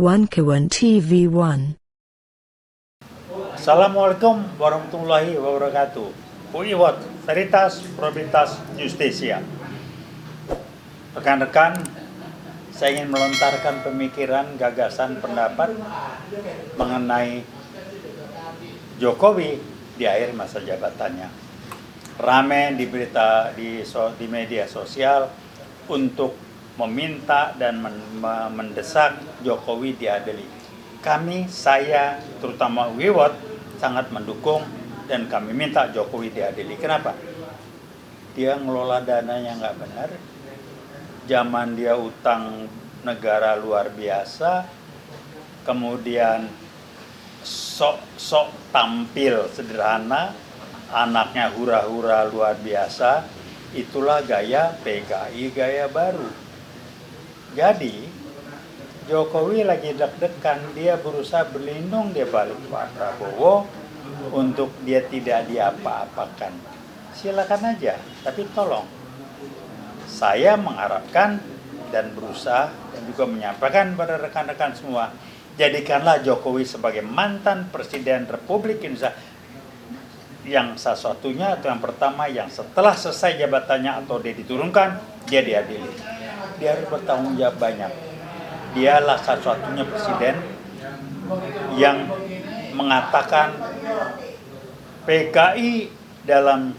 Wankawan TV1. Assalamualaikum warahmatullahi wabarakatuh. Uiwat, Veritas, Probitas, Justisia. Rekan-rekan, saya ingin melontarkan pemikiran, gagasan, pendapat mengenai Jokowi di akhir masa jabatannya. Rame di berita di media sosial untuk meminta dan mendesak Jokowi diadili. Kami, saya, terutama Wiwot, sangat mendukung dan kami minta Jokowi diadili. Kenapa? Dia ngelola dananya nggak benar. Zaman dia utang negara luar biasa, kemudian sok tampil sederhana, anaknya hura-hura luar biasa. Itulah gaya PKI, gaya baru. Jadi Jokowi lagi deg-degan, dia berusaha berlindung di balik Pak Prabowo untuk dia tidak diapa-apakan. Silakan aja, tapi tolong. Saya mengharapkan dan berusaha dan juga menyampaikan pada rekan-rekan semua, jadikanlah Jokowi sebagai mantan Presiden Republik Indonesia yang satu-satunya atau yang pertama yang setelah selesai jabatannya atau dia diturunkan, dia diadili. Dia harus bertanggung jawab banyak. Dialah satu-satunya presiden yang mengatakan PKI dalam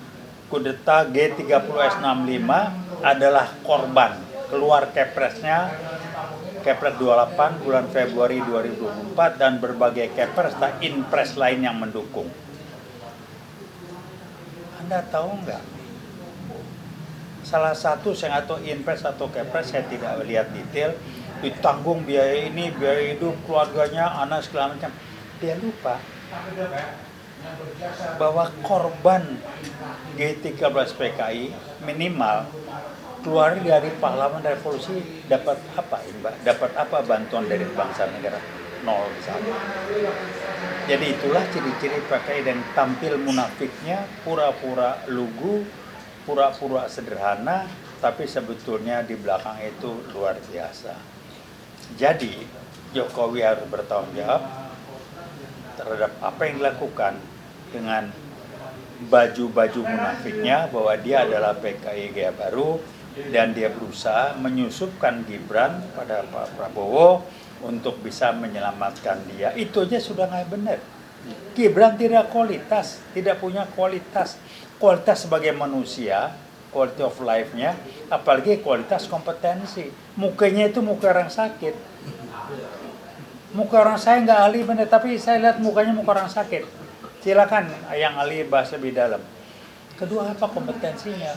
kudeta G30S65 adalah korban. Keluar Kepresnya, Kepres 28 bulan Februari 2024 dan berbagai Kepres dan Inpres lain yang mendukung. Anda tahu nggak? Salah satu saya nggak tahu Inpres atau Kepres, saya tidak lihat detail, ditanggung biaya ini, biaya hidup keluarganya, anak segala macam. Dia lupa bahwa korban G13 PKI minimal keluar dari pahlawan revolusi dapat apa, Mbak? Dapat apa bantuan dari bangsa negara? Nol misalnya. Jadi itulah ciri-ciri PKI dan tampil munafiknya, pura-pura lugu, pura-pura sederhana, tapi sebetulnya di belakang itu luar biasa. Jadi Jokowi harus bertanggung jawab terhadap apa yang dilakukan dengan baju-baju munafiknya, bahwa dia adalah PKI gaya baru dan dia berusaha menyusupkan Gibran pada Pak Prabowo untuk bisa menyelamatkan dia. Itu aja sudah nggak benar. Gibran tidak kualitas, tidak punya kualitas sebagai manusia, quality of life-nya, apalagi kualitas kompetensi. Mukanya itu muka orang sakit. Muka orang saya nggak ahli benar, tapi saya lihat mukanya muka orang sakit. Silakan yang ahli bahas lebih dalam. Kedua, apa kompetensinya?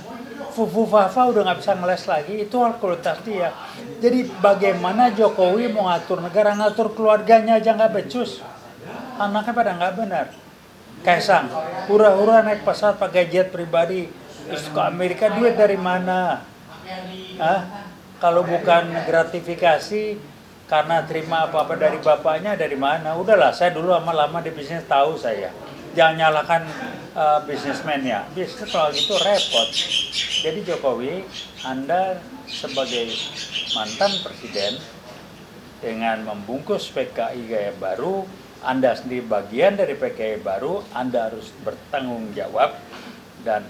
Fufu Fafa udah nggak bisa ngeles lagi, itu kualitas dia. Jadi bagaimana Jokowi mau ngatur negara, ngatur keluarganya aja nggak becus. Anaknya pada nggak benar. Kaisang, hura-hura naik pesawat pakai jet pribadi, ke Amerika, duit dari mana? Kalau bukan gratifikasi karena terima apa-apa dari bapaknya, dari mana? Udahlah, saya dulu lama-lama di bisnis, tahu saya. Jangan nyalakan bisnismennya. Bisnis kalau gitu repot. Jadi Jokowi, Anda sebagai mantan presiden dengan membungkus PKI gaya baru, Anda sendiri bagian dari PKI baru, Anda harus bertanggung jawab. Dan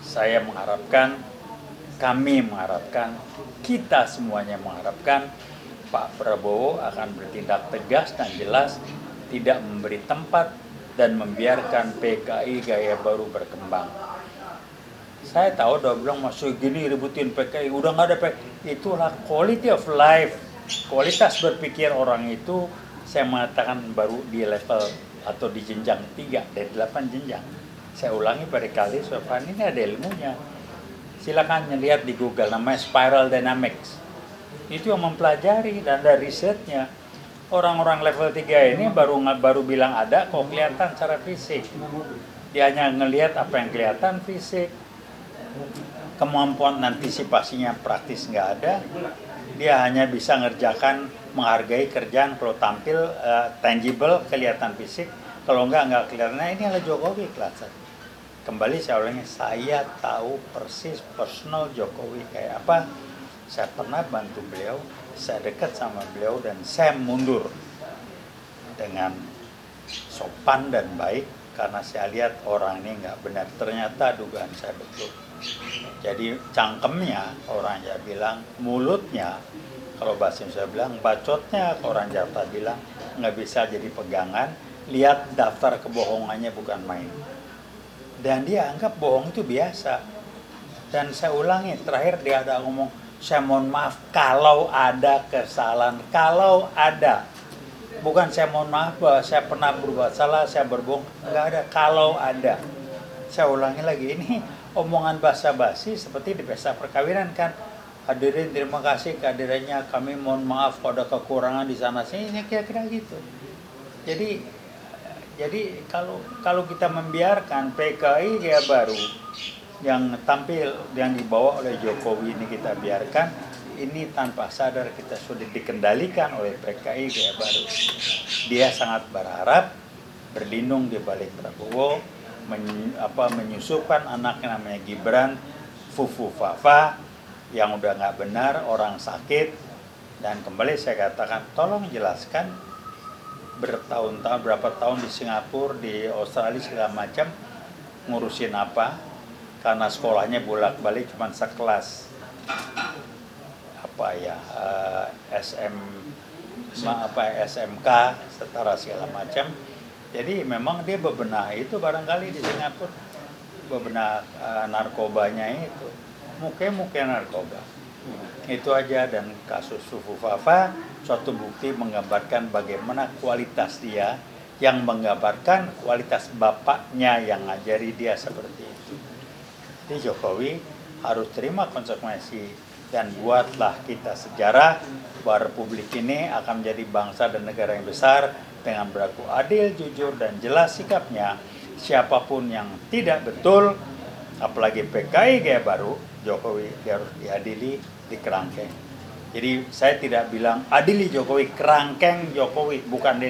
saya mengharapkan, kami mengharapkan, kita semuanya mengharapkan Pak Prabowo akan bertindak tegas dan jelas, tidak memberi tempat dan membiarkan PKI gaya baru berkembang. Saya tahu udah bilang masuk gini ributin PKI, udah nggak ada PKI. Itulah quality of life, kualitas berpikir orang itu. Saya mengatakan baru di level atau di jenjang 3 dari 8 jenjang. Saya ulangi berkali, Sofan, ini ada ilmunya. Silakan lihat di Google, namanya Spiral Dynamics. Itu yang mempelajari dan ada risetnya. Orang-orang level 3 ini baru bilang ada kok kelihatan secara fisik. Dia hanya ngelihat apa yang kelihatan fisik. Kemampuan antisipasinya praktis nggak ada. Dia hanya bisa ngerjakan, menghargai kerjaan kalau tampil tangible, kelihatan fisik. Kalau nggak kelihatan. Nah, ini adalah Jokowi kelihatan. Kembali saya ulangi, saya tahu persis personal Jokowi kayak apa. Saya pernah bantu beliau, saya dekat sama beliau dan saya mundur dengan sopan dan baik karena saya lihat orang ini nggak benar. Ternyata dugaan saya betul. Jadi cangkemnya orang Jawa bilang, mulutnya kalau bahasa Indonesia bilang, bacotnya orang Jawa bilang nggak bisa jadi pegangan. Lihat daftar kebohongannya bukan main. Dan dia anggap bohong itu biasa. Dan saya ulangi, terakhir dia ada ngomong, saya mohon maaf kalau ada kesalahan, kalau ada. Bukan saya mohon maaf bahwa saya pernah berbuat salah, saya berbohong. Enggak ada, kalau ada. Saya ulangi lagi, ini omongan basa-basi seperti di pesta perkawinan kan. Hadirin terima kasih kehadirannya, kami mohon maaf kalau ada kekurangan di sana sini, kira-kira gitu. Jadi kalau kita membiarkan PKI Gaya Baru yang tampil, yang dibawa oleh Jokowi ini kita biarkan, ini tanpa sadar kita sudah dikendalikan oleh PKI Gaya Baru. Dia sangat berharap berlindung di balik Prabowo, menyusupkan anaknya namanya Gibran, Fufu Fafa, yang udah nggak benar, orang sakit. Dan kembali saya katakan, tolong jelaskan bertahun-tahun, berapa tahun di Singapura, di Australia segala macam, ngurusin apa, karena sekolahnya bolak-balik cuma sekelas SMK setara segala macam. Jadi memang dia bebenah itu barangkali di Singapura, bebenah narkobanya itu, muka narkoba itu aja. Dan kasus Fufu Fafa suatu bukti menggambarkan bagaimana kualitas dia, yang menggambarkan kualitas bapaknya yang ngajari dia seperti itu. Jadi Jokowi harus terima konsekuensi dan buatlah kita sejarah bahwa Republik ini akan menjadi bangsa dan negara yang besar dengan berlaku adil, jujur, dan jelas sikapnya. Siapapun yang tidak betul, apalagi PKI Gaya Baru, Jokowi dia harus diadili, dikerangkeng. Jadi saya tidak bilang adili Jokowi, kerangkeng Jokowi, bukan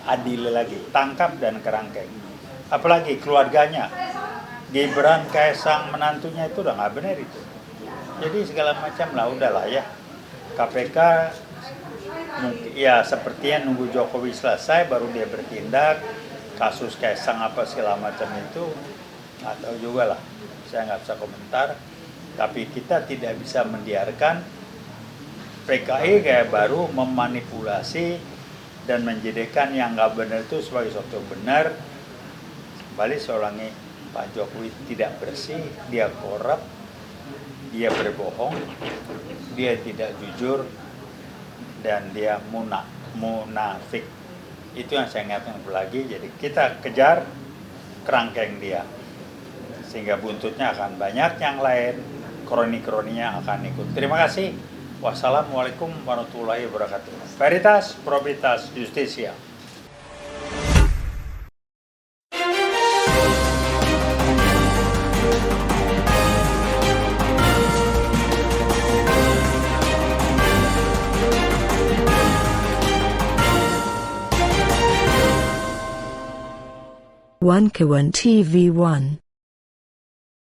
adili lagi, tangkap dan kerangkeng. Apalagi keluarganya, Gibran, Kaisang, menantunya itu udah nggak benar itu. Jadi segala macam lah, udahlah ya. KPK ya sepertinya nunggu Jokowi selesai baru dia bertindak. Kasus Kaisang apa segala macam itu nggak tahu juga lah. Saya nggak bisa komentar. Tapi kita tidak bisa membiarkan PKI Gaya Baru memanipulasi dan menjadikan yang nggak benar itu sebagai sesuatu benar. Kembali saya ulangi, Pak Jokowi tidak bersih, dia korup, dia berbohong, dia tidak jujur, dan dia munafik. Itu yang saya ingatkan lagi. Jadi kita kejar, kerangkeng dia, sehingga buntutnya akan banyak yang lain, kroni-kroninya akan ikut. Terima kasih. Wassalamualaikum warahmatullahi wabarakatuh. Veritas, Probitas, Justisia. One Kawan TV 1